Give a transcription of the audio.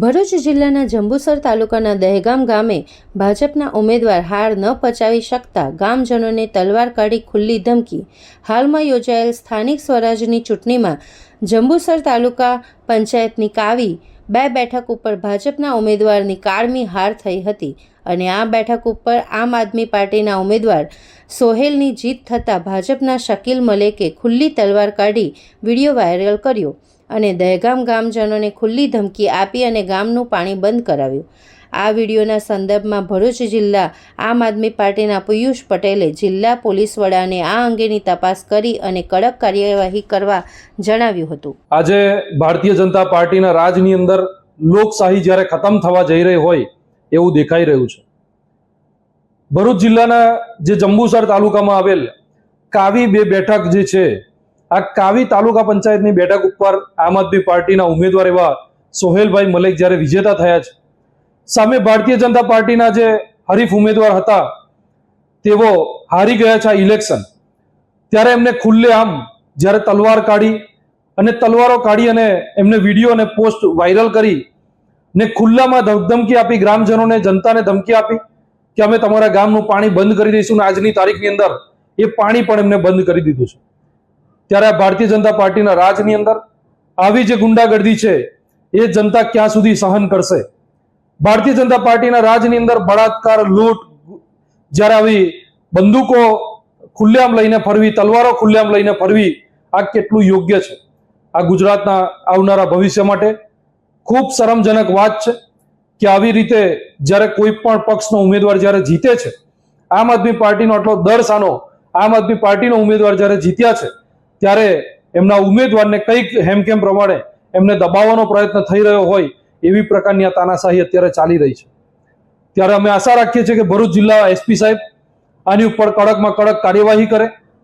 ભરૂચ જિલ્લાના જંબુસર તાલુકાના દહેગામ ગામે ભાજપના ઉમેદવાર હાર ન પચાવી શકતા ગામજનોને તલવાર કાઢી ખુલ્લી ધમકી। હાલમાં યોજાયેલ સ્થાનિક સ્વરાજની ચૂંટણીમાં જંબુસર તાલુકા પંચાયતની કાવી 2 બેઠક ઉપર ભાજપના ઉમેદવારની કાળમી હાર થઈ હતી અને આ બેઠક ઉપર આમ આદમી પાર્ટીના ઉમેદવાર સોહેલની જીત થતાં ભાજપના શકીલ મલેકે ખુલ્લી તલવાર કાઢી વિડીયો વાયરલ કર્યો અને દહેગામ ગામજનોને ખુલ્લી ધમકી આપી અને ગામનું પાણી બંધ કરાવ્યું। આ વિડીયોના સંદર્ભમાં ભરૂચ જિલ્લા આમ આદમી પાર્ટીના પિયુષ પટેલે જિલ્લા પોલીસ વડાને આ અંગેની તપાસ કરી અને કડક કાર્યવાહી કરવા જણાવ્યું હતું। આજે ભારતીય જનતા પાર્ટીના રાજની અંદર લોકશાહી જ્યારે ખતમ થવા જઈ રહી હોય એવું દેખાઈ રહ્યું છે। ભરૂચ જિલ્લાના જે જંબુસર તાલુકામાં આવેલ કાવી 2 બેઠક જે છે, આ કાવી તાલુકા પંચાયતની બેઠક ઉપર આમ આદમી પાર્ટીના ઉમેદવાર એવા સોહેલભાઈ મલેક જ્યારે વિજેતા થયા છે, સામે ભારતીય જનતા પાર્ટીના જે હરીફ ઉમેદવાર હતા તેઓ હારી ગયા છે આ ઇલેક્શન। ત્યારે એમને ખુલ્લેઆમ જ્યારે તલવાર કાઢી અને તલવારો કાઢી અને એમને વિડીયો અને પોસ્ટ વાયરલ કરી ને ખુલ્લામાં ધમકી આપી, ગ્રામજનોને જનતાને ધમકી આપી કે અમે તમારા ગામનું પાણી બંધ કરી દઈશું ને આજની તારીખની અંદર એ પાણી પણ એમને બંધ કરી દીધું છે। ત્યારે ભારતીય જનતા પાર્ટીના રાજની અંદર આવી જે ગુંડાગર્દી છે એ જનતા ક્યાં સુધી સહન કરશે? ભારતીય જનતા પાર્ટીના રાજની અંદર બળાત્કાર, લૂંટ, જ્યારે આવી બંદૂકો ખુલ્લેઆમ લઈને ફરવી, તલવારો ખુલ્લેઆમ લઈને ફરવી, આ કેટલું યોગ્ય છે? આ ગુજરાતના આવનારા ભવિષ્ય માટે ખૂબ શરમજનક વાત છે કે આવી રીતે જ્યારે કોઈ પણ પક્ષનો ઉમેદવાર જ્યારે જીતે છે, આમ આદમી પાર્ટીનો આટલો દર સાનો આમ આદમી પાર્ટીનો ઉમેદવાર જ્યારે જીત્યા છે ત્યારે એમના ઉમેદવારને કંઈક હેમખેમ પ્રમાણે એમને દબાવવાનો પ્રયત્ન થઈ રહ્યો હોય એવી પ્રકારની આ તાનાશાહી અત્યારે ચાલી રહી છે। ત્યારે અમે આશા રાખીએ છીએ કે ભરૂચ જિલ્લા એસપી સાહેબ આની ઉપર કડકમાં કડક કાર્યવાહી કરે।